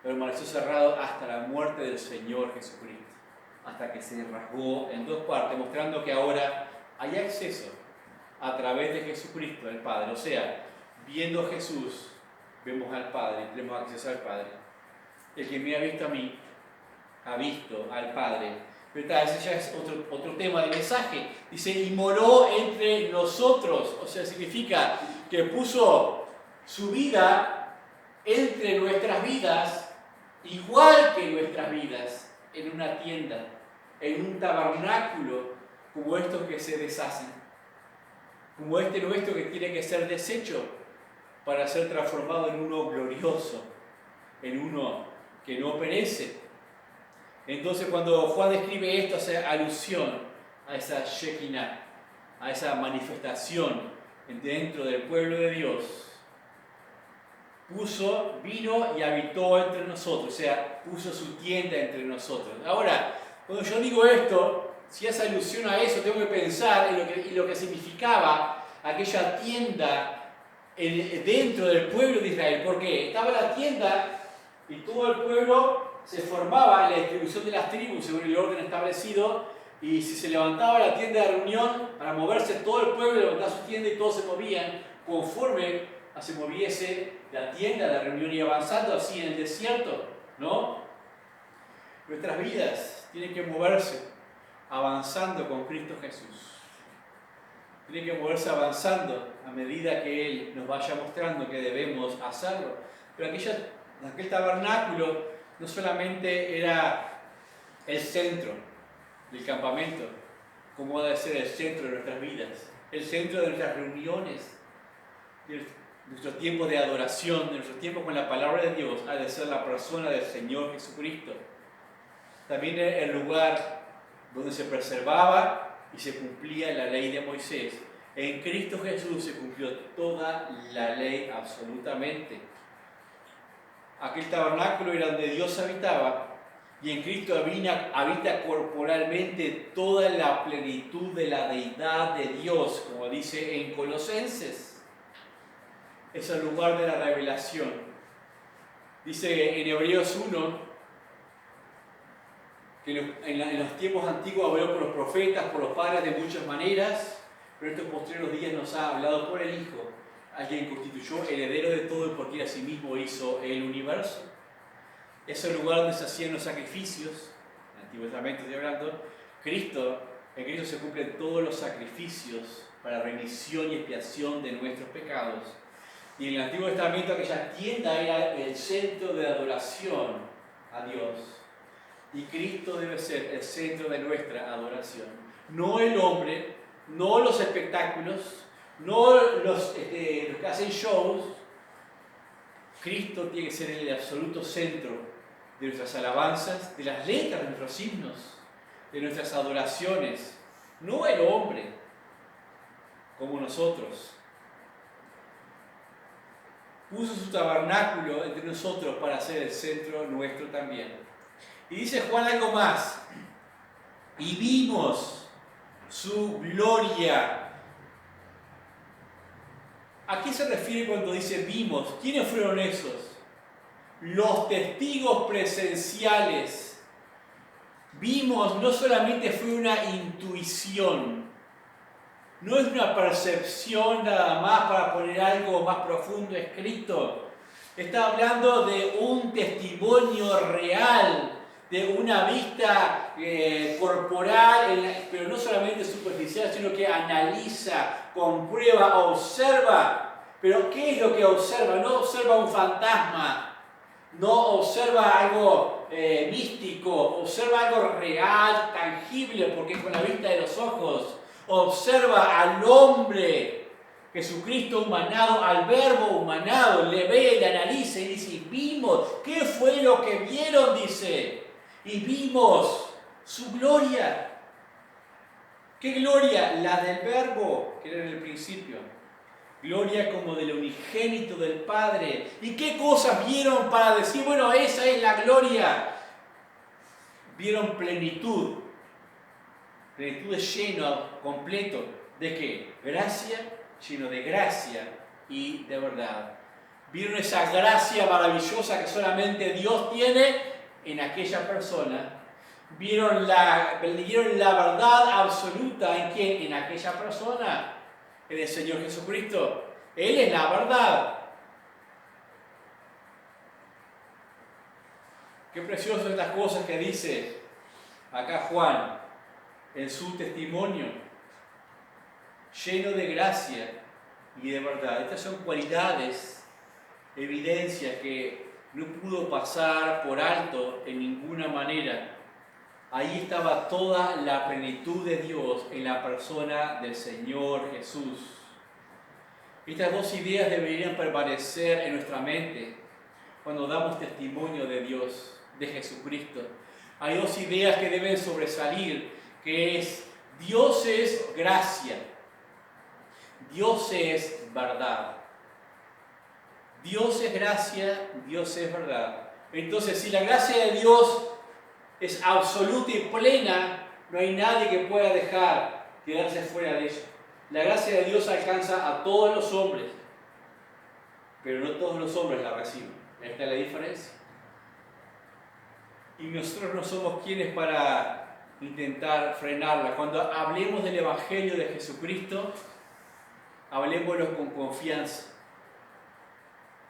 permaneció cerrado hasta la muerte del Señor Jesucristo, hasta que se rasgó en dos partes, mostrando que ahora hay acceso a través de Jesucristo al Padre. O sea, viendo a Jesús, vemos al Padre, tenemos acceso al Padre. El que me ha visto a mí, ha visto al Padre. Pero ese ya es otro tema del mensaje. Dice, y moró entre nosotros. O sea, significa que puso su vida entre nuestras vidas, igual que nuestras vidas, en una tienda, en un tabernáculo, como estos que se deshacen. Como este nuestro que tiene que ser deshecho para ser transformado en uno glorioso, en uno que no perece. Entonces cuando Juan describe esto, hace alusión a esa Shekinah, a esa manifestación dentro del pueblo de Dios. Vino y habitó entre nosotros, o sea, puso su tienda entre nosotros. Ahora, cuando yo digo esto, si hace alusión a eso, tengo que pensar en lo que significaba aquella tienda dentro del pueblo de Israel. Porque estaba la tienda y todo el pueblo se formaba en la distribución de las tribus según el orden establecido, y si se levantaba la tienda de reunión, para moverse todo el pueblo levantaba su tienda y todos se movían conforme se moviese la tienda de reunión y avanzando así en el desierto, ¿no? Nuestras vidas tienen que moverse avanzando con Cristo Jesús. Tienen que moverse avanzando a medida que Él nos vaya mostrando que debemos hacerlo. Pero aquel tabernáculo no solamente era el centro del campamento, como debe ser el centro de nuestras vidas, el centro de nuestras reuniones, de nuestros tiempos de adoración, de nuestros tiempos con la palabra de Dios, ha de ser la persona del Señor Jesucristo. También el lugar donde se preservaba y se cumplía la ley de Moisés. En Cristo Jesús se cumplió toda la ley absolutamente. aquel tabernáculo era donde Dios habitaba, y en Cristo habita corporalmente toda la plenitud de la deidad de Dios, como dice en Colosenses. Es el lugar de la revelación. Dice en Hebreos 1 que en los tiempos antiguos habló por los profetas, por los padres de muchas maneras, pero en estos posteriores días nos ha hablado por el Hijo, a quien constituyó heredero de todo y por quien asimismo hizo el universo. Es el lugar donde se hacían los sacrificios, en el Antiguo Testamento estoy hablando. En Cristo se cumplen todos los sacrificios para remisión y expiación de nuestros pecados. Y en el Antiguo Testamento aquella tienda era el centro de adoración a Dios. Y Cristo debe ser el centro de nuestra adoración. No el hombre, no los espectáculos, no los que hacen shows. Cristo tiene que ser el absoluto centro de nuestras alabanzas, de las letras de nuestros himnos, de nuestras adoraciones. No el hombre, como nosotros. Puso su tabernáculo entre nosotros para ser el centro nuestro también. Y dice Juan algo más. Y vimos su gloria. ¿A qué se refiere cuando dice vimos? ¿Quiénes fueron esos? Los testigos presenciales. Vimos, no solamente fue una intuición, no es una percepción nada más para poner algo más profundo escrito. Está hablando de un testimonio real, de una vista corporal, pero no solamente superficial, sino que analiza, comprueba, observa. Pero ¿qué es lo que observa? No observa un fantasma, no observa algo místico, observa algo real, tangible, porque es con la vista de los ojos. Observa al hombre, Jesucristo humanado, al verbo humanado, le ve, le analiza y dice, vimos, ¿qué fue lo que vieron? Dice, y vimos su gloria. ¿Qué gloria? La del verbo, que era en el principio. Gloria como del unigénito del Padre. ¿Y qué cosas vieron para decir, bueno, esa es la gloria? Vieron plenitud. Plenitud de lleno, completo. ¿De qué? Gracia, lleno de gracia y de verdad. Vieron esa gracia maravillosa que solamente Dios tiene en aquella persona. Vieron la verdad absoluta en quién, en aquella persona, en el Señor Jesucristo. Él es la verdad. Qué preciosas estas cosas que dice acá Juan en su testimonio, lleno de gracia y de verdad. Estas son cualidades, evidencias que no pudo pasar por alto en ninguna manera. Ahí estaba toda la plenitud de Dios en la persona del Señor Jesús. Estas dos ideas deberían permanecer en nuestra mente cuando damos testimonio de Dios, de Jesucristo. Hay dos ideas que deben sobresalir, que es Dios es gracia, Dios es verdad. Dios es gracia, Dios es verdad. Entonces, si la gracia de Dios es absoluta y plena, no hay nadie que pueda quedarse fuera de ella. La gracia de Dios alcanza a todos los hombres, pero no todos los hombres la reciben. Esta es la diferencia. Y nosotros no somos quienes para intentar frenarla. Cuando hablemos del Evangelio de Jesucristo, hablemoslo con confianza.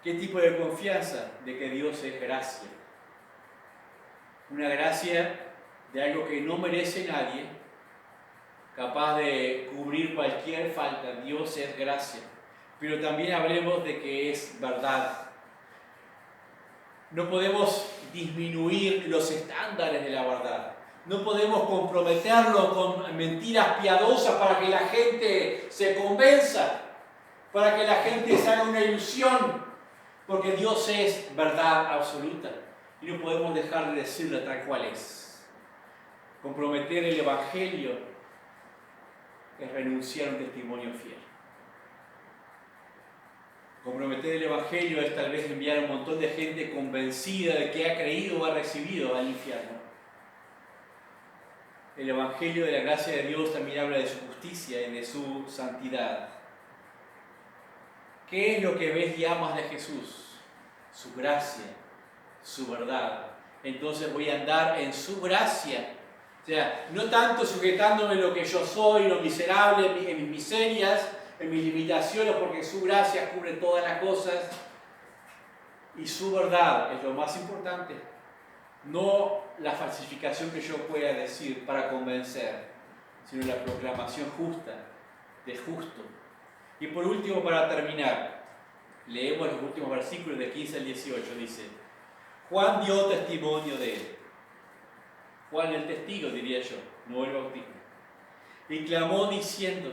¿Qué tipo de confianza? De que Dios es gracia. Una gracia de algo que no merece nadie, capaz de cubrir cualquier falta. Dios es gracia. Pero también hablemos de que es verdad. No podemos disminuir los estándares de la verdad. No podemos comprometerlo con mentiras piadosas para que la gente se convenza, para que la gente se haga una ilusión, porque Dios es verdad absoluta y no podemos dejar de decirlo tal cual es. Comprometer el Evangelio es renunciar a un testimonio fiel. Comprometer el Evangelio es tal vez enviar a un montón de gente convencida de que ha creído o ha recibido al infierno. El Evangelio de la gracia de Dios también habla de su justicia y de su santidad. ¿Qué es lo que ves y amas de Jesús? Su gracia, su verdad. Entonces voy a andar en su gracia. O sea, no tanto sujetándome en lo que yo soy, lo miserable, en mis miserias, en mis limitaciones, porque su gracia cubre todas las cosas. Y su verdad es lo más importante. No la falsificación que yo pueda decir para convencer, sino la proclamación justa, de justo. Y por último, para terminar, leemos los últimos versículos de 15 al 18. Dice: Juan dio testimonio de él. Juan el testigo, diría yo, no el bautismo. Y clamó diciendo: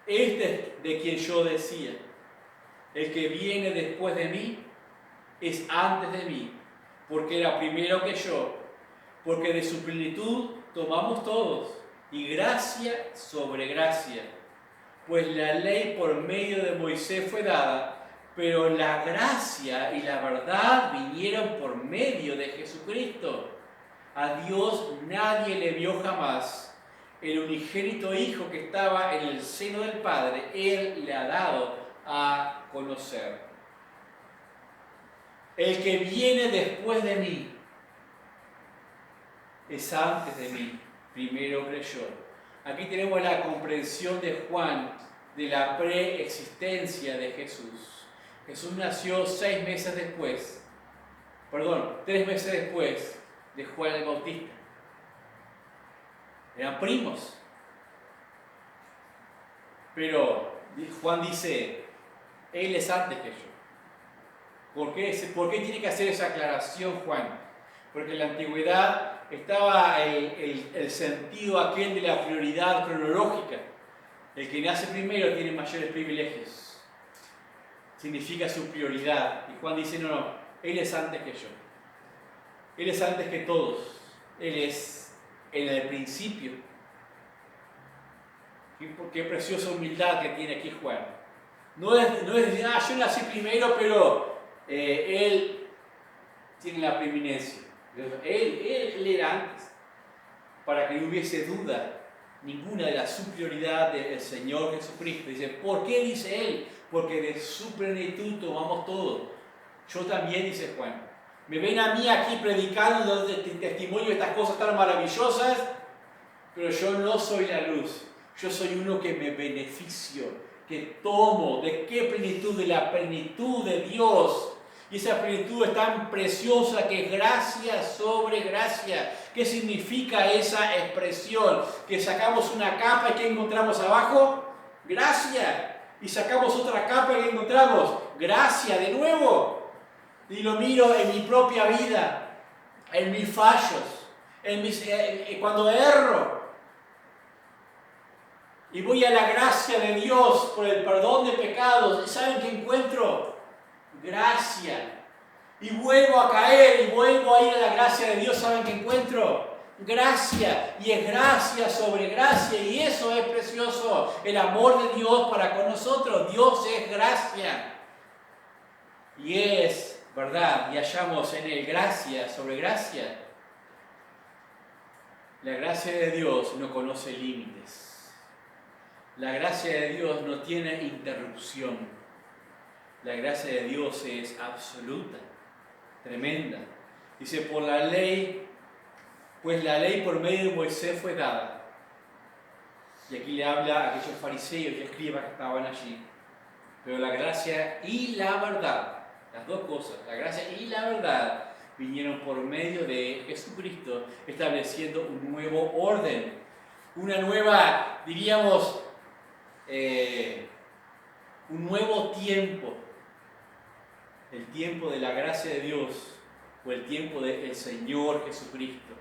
Este es de quien yo decía, el que viene después de mí es antes de mí, porque era primero que yo, porque de su plenitud tomamos todos, y gracia sobre gracia. Pues la ley por medio de Moisés fue dada, pero la gracia y la verdad vinieron por medio de Jesucristo. A Dios nadie le vio jamás. El unigénito Hijo que estaba en el seno del Padre, Él le ha dado a conocer. El que viene después de mí es antes de mí, primero creyó. Aquí tenemos la comprensión de Juan de la preexistencia de Jesús. Jesús nació 3 meses después de Juan el Bautista. Eran primos. Pero Juan dice, Él es antes que yo. ¿Por qué tiene que hacer esa aclaración Juan? Porque en la antigüedad estaba el sentido aquel de la prioridad cronológica. El que nace primero tiene mayores privilegios. Significa su prioridad. Y Juan dice, no, Él es antes que yo. Él es antes que todos. Él es en el principio. Qué preciosa humildad que tiene aquí Juan. No es decir, yo nací primero, pero Él tiene la preeminencia. Él era antes, para que no hubiese duda ninguna de la superioridad del Señor Jesucristo. Dice, ¿por qué dice Él? Porque de su plenitud tomamos todo. Yo también, dice Juan. Me ven a mí aquí predicando testimonio de estas cosas tan maravillosas, pero yo no soy la luz. Yo soy uno que me beneficio, que tomo. ¿De qué plenitud? De la plenitud de Dios. Y esa plenitud es tan preciosa que es gracia sobre gracia. ¿Qué significa esa expresión? Que sacamos una capa y ¿qué encontramos abajo? Gracia. Y sacamos otra capa y ¿qué encontramos? Gracia de nuevo. Y lo miro en mi propia vida, en mis fallos, cuando erro. Y voy a la gracia de Dios por el perdón de pecados. ¿Y saben qué encuentro? Gracia. Y vuelvo a caer y vuelvo a ir a la gracia de Dios. ¿Saben qué encuentro? Gracia. Y es gracia sobre gracia. Y eso es precioso. El amor de Dios para con nosotros. Dios es gracia. Y es verdad. Y hallamos en Él gracia sobre gracia. La gracia de Dios no conoce límites. La gracia de Dios no tiene interrupción. La gracia de Dios es absoluta, tremenda. Dice, por la ley, pues la ley por medio de Moisés fue dada. Y aquí le habla a aquellos fariseos y escribas que estaban allí. Pero la gracia y la verdad, las dos cosas, la gracia y la verdad, vinieron por medio de Jesucristo, estableciendo un nuevo orden. Una nueva, diríamos, un nuevo tiempo. El tiempo de la gracia de Dios o el tiempo del Señor Jesucristo.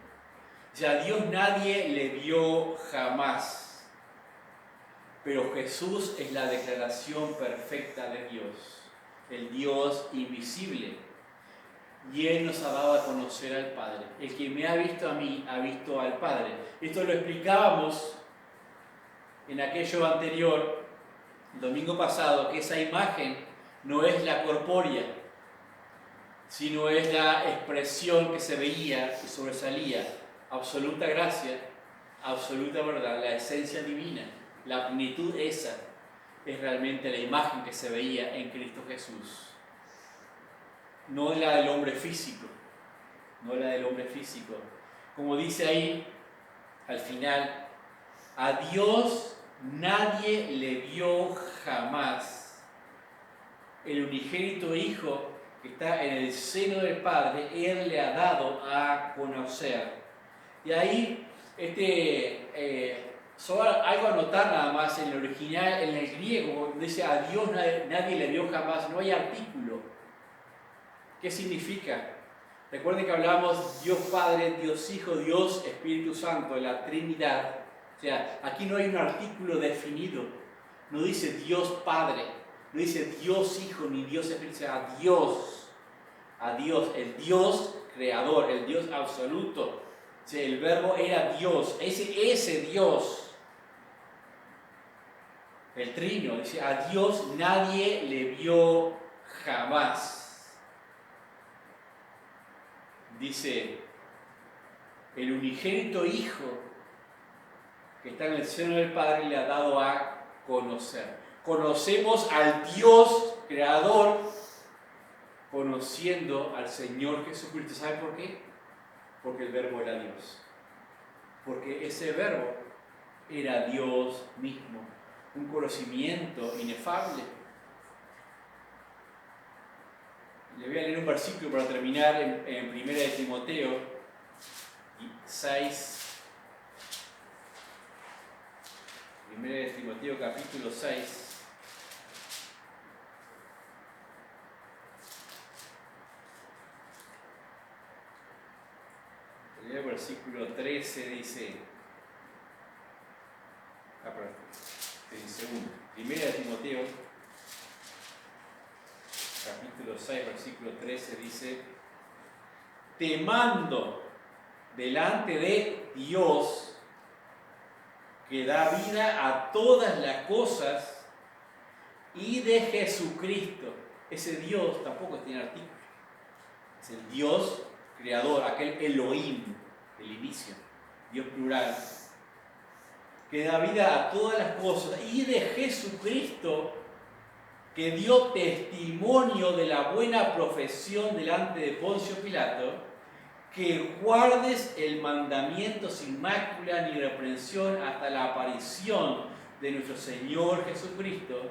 Ya a Dios nadie le vio jamás, pero Jesús es la declaración perfecta de Dios, el Dios invisible. Y Él nos ha dado a conocer al Padre. El que me ha visto a mí, ha visto al Padre. Esto lo explicábamos en aquello anterior, el domingo pasado, que esa imagen no es la corpórea, sino es la expresión que se veía y sobresalía. Absoluta gracia, absoluta verdad, la esencia divina, la plenitud esa es realmente la imagen que se veía en Cristo Jesús. No la del hombre físico, no la del hombre físico. Como dice ahí al final, a Dios nadie le vio jamás. El unigénito Hijo que está en el seno del Padre, Él le ha dado a conocer. Y ahí, solo algo a notar nada más en el original, en el griego, dice a Dios nadie le vio jamás, no hay artículo. ¿Qué significa? Recuerden que hablamos Dios Padre, Dios Hijo, Dios Espíritu Santo, de la Trinidad. O sea, aquí no hay un artículo definido. No dice Dios Padre, no dice Dios Hijo, ni Dios Espíritu Santo. A Dios, el Dios creador, el Dios absoluto. O sea, el verbo era Dios, ese Dios. El trino, dice, a Dios nadie le vio jamás. Dice, el unigénito Hijo que está en el seno del Padre le ha dado a conocer. Conocemos al Dios creador conociendo al Señor Jesucristo. ¿Saben por qué? Porque el verbo era Dios. Porque ese verbo era Dios mismo. Un conocimiento inefable. Le voy a leer un versículo para terminar en 1 de Timoteo 6. 1 de Timoteo capítulo 6. El versículo 13 dice, segundo, 1 de Timoteo capítulo 6, versículo 13 dice, te mando delante de Dios que da vida a todas las cosas y de Jesucristo. Ese Dios tampoco tiene artículo. Es el Dios creador, aquel Elohim, el inicio, Dios plural, que da vida a todas las cosas, y de Jesucristo, que dio testimonio de la buena profesión delante de Poncio Pilato, que guardes el mandamiento sin mácula ni reprensión hasta la aparición de nuestro Señor Jesucristo,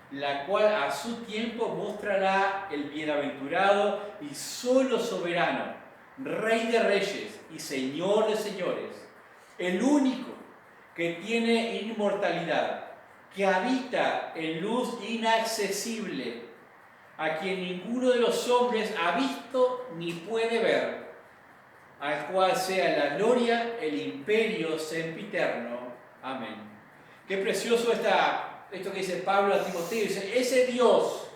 la cual a su tiempo mostrará el bienaventurado y solo soberano, Rey de reyes y Señor de señores, el único que tiene inmortalidad, que habita en luz inaccesible, a quien ninguno de los hombres ha visto ni puede ver, al cual sea la gloria, el imperio sempiterno. Amén. Qué precioso esto que dice Pablo a Timoteo. Dice, ese Dios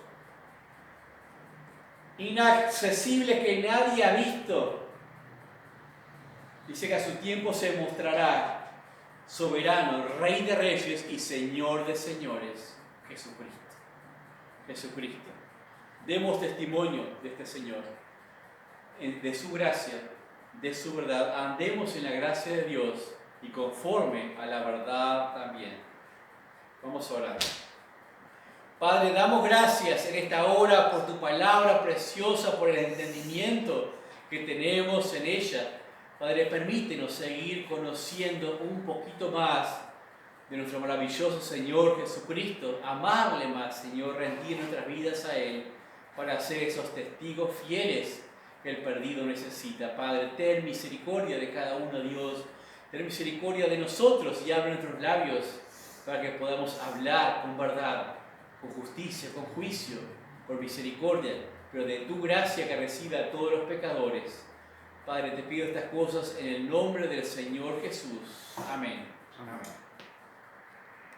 inaccesible que nadie ha visto, dice que a su tiempo se mostrará soberano, Rey de reyes y Señor de señores, Jesucristo. Jesucristo. Demos testimonio de este Señor, de su gracia, de su verdad. Andemos en la gracia de Dios y conforme a la verdad también. Vamos a orar. Padre, damos gracias en esta hora por tu palabra preciosa, por el entendimiento que tenemos en ella. Padre, permítenos seguir conociendo un poquito más de nuestro maravilloso Señor Jesucristo, amarle más, Señor, rendir nuestras vidas a Él para ser esos testigos fieles que el perdido necesita. Padre, ten misericordia de cada uno, Dios. Ten misericordia de nosotros y abre nuestros labios para que podamos hablar con verdad, con justicia, con juicio, por misericordia, pero de tu gracia que recibe a todos los pecadores. Padre, te pido estas cosas en el nombre del Señor Jesús. Amén. Amén.